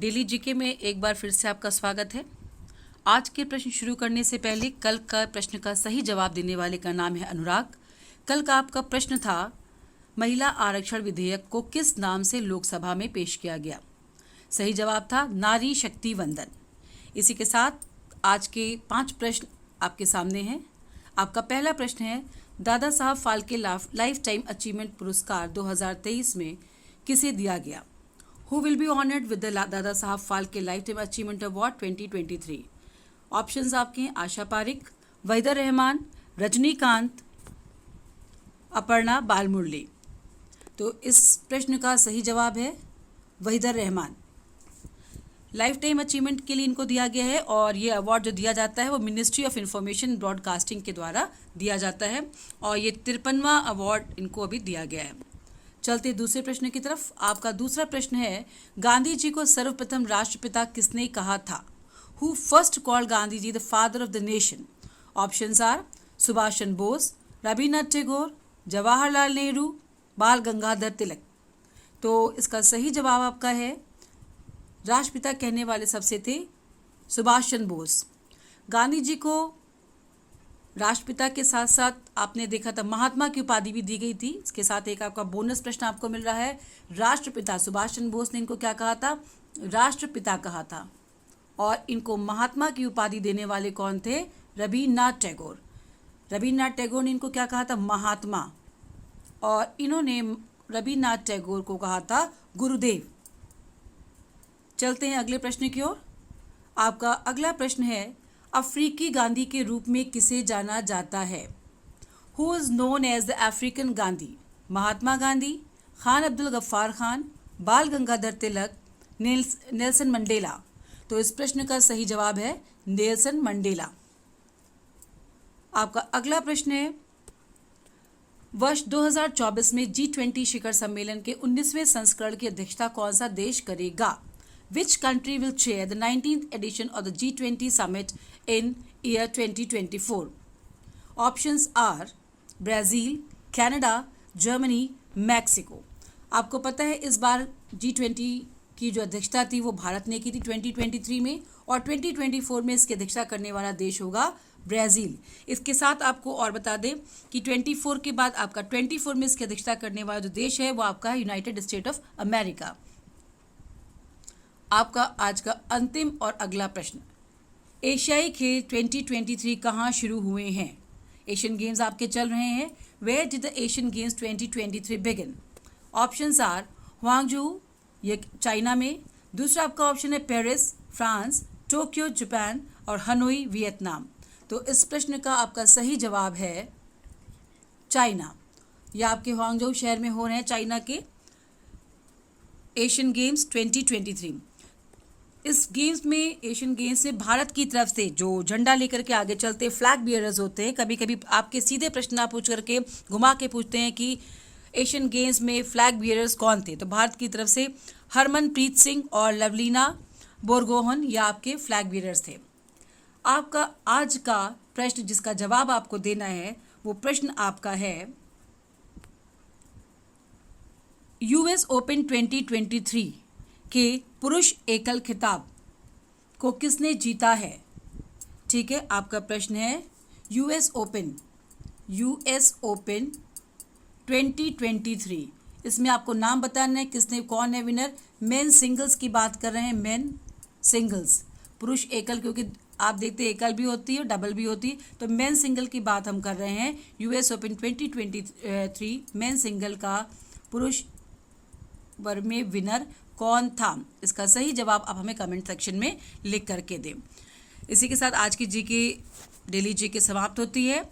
Daily GK में एक बार फिर से आपका स्वागत है। आज के प्रश्न शुरू करने से पहले कल का प्रश्न का सही जवाब देने वाले का नाम है अनुराग। कल का आपका प्रश्न था महिला आरक्षण विधेयक को किस नाम से लोकसभा में पेश किया गया। सही जवाब था नारी शक्ति वंदन। इसी के साथ आज के 5 प्रश्न आपके सामने हैं। आपका पहला प्रश्न है, Dada Saheb Phalke life time achievement पुरस्कार 2023 में किसे दिया गया। Who will be honored with the Dada Saheb Phalke lifetime achievement award 2023? Options आपके हैं आशा पारिक, वहीदा रहमान, रजनीकांत, अपर्णा बालमुरली। तो इस प्रश्न का सही जवाब है Waheeda Rehman. Life time achievement के लिए इनको दिया गया है और ये अवार्ड जो दिया जाता है वो मिनिस्ट्री ऑफ इंफॉर्मेशन ब्रॉडकास्टिंग के द्वारा दिया जाता है और ये 53वां अवार्ड इनको अभी दिया गया है। चलते दूसरे प्रश्न की तरफ। आपका दूसरा प्रश्न है, गांधी जी को सर्वप्रथम राष्ट्रपिता किसने कहा था। Who first called Gandhi ji the father of the nation. Options are Subhash Chandra Bose, Rabindranath Tagore, Jawaharlal Nehru, Bal Gangadhar तिलक। तो इसका सही जवाब आपका है राष्ट्रपिता कहने वाले सबसे थे सुभाष चंद्र बोस। गांधी जी को राष्ट्रपिता के साथ साथ आपने देखा था महात्मा की उपाधि भी दी गई थी। इसके साथ एक आपका बोनस प्रश्न आपको मिल रहा है। राष्ट्रपिता सुभाष चंद्र बोस ने इनको क्या कहा था, राष्ट्रपिता कहा था। और इनको महात्मा की उपाधि देने वाले कौन थे, रविन्द्रनाथ टैगोर। रविन्द्रनाथ टैगोर ने इनको क्या कहा था, महात्मा। और इन्होंने रविन्द्रनाथ टैगोर को कहा था गुरुदेव। चलते हैं अगले प्रश्न की ओर। आपका अगला प्रश्न है, अफ्रीकी गांधी के रूप में किसे जाना जाता है। Who is known as the African Gandhi. Mahatma Gandhi, Khan Abdul Ghaffar Khan, Bal Gangadhar Tilak, Nelson Mandela. तो इस प्रश्न का सही जवाब है नेल्सन मंडेला। आपका अगला प्रश्न है, वर्ष 2024 में G20 शिखर सम्मेलन के 19वें संस्करण की अध्यक्षता कौन सा देश करेगा। Which country will chair the 19th edition of the G20 summit in year 2024? Options are Brazil, Canada, Germany, Mexico. आपको पता है इस बार G20 की जो अध्यक्षता थी वो भारत ने की थी 2023 में और 2024 में इसकी अध्यक्षता करने वाला देश होगा ब्राज़ील। इसके साथ आपको और बता दें कि 24 के बाद आपका 24 में इसकी अध्यक्षता करने वाला जो देश है वो आपका है यूनाइटेड स्टेट ऑफ अमेरिका। आपका आज का अंतिम और अगला प्रश्न, एशियाई खेल 2023 कहाँ शुरू हुए हैं। एशियन गेम्स आपके चल रहे हैं। Where did the Asian Games 2023 begin. Options are Hangzhou, ये चाइना में। दूसरा आपका ऑप्शन है पेरिस फ्रांस, टोक्यो जापान और हनोई वियतनाम। तो इस प्रश्न का आपका सही जवाब है चाइना। यह आपके ह्वांगझू शहर में हो रहे हैं चाइना के एशियन गेम्स 2023। इस गेम्स में एशियन गेम्स में भारत की तरफ से जो झंडा लेकर के आगे चलते फ्लैग बियरर्स होते हैं, कभी कभी आपके सीधे प्रश्न आप पूछ करके घुमा के पूछते हैं कि एशियन गेम्स में फ्लैग बियरर्स कौन थे। तो भारत की तरफ से हरमनप्रीत सिंह और लवलीना बोरगोहन या आपके फ्लैग बियरर्स थे। आपका आज का प्रश्न जिसका जवाब आपको देना है वो प्रश्न आपका है, US ओपन 2023 के पुरुष एकल खिताब को किसने जीता है। ठीक है, आपका प्रश्न है US ओपन 2023। इसमें आपको नाम बताना है किसने, कौन है विनर। मेन सिंगल्स की बात कर रहे हैं, मेन सिंगल्स। पुरुष एकल क्योंकि आप देखते हैं एकल भी होती है डबल भी होती है, तो मेन सिंगल की बात हम कर रहे हैं। US ओपन 2023 मेन सिंगल का पुरुष वर्ग में विनर कौन था। इसका सही जवाब आप हमें कमेंट सेक्शन में लिख करके दें। इसी के साथ आज की जीके डेली जीके समाप्त होती है।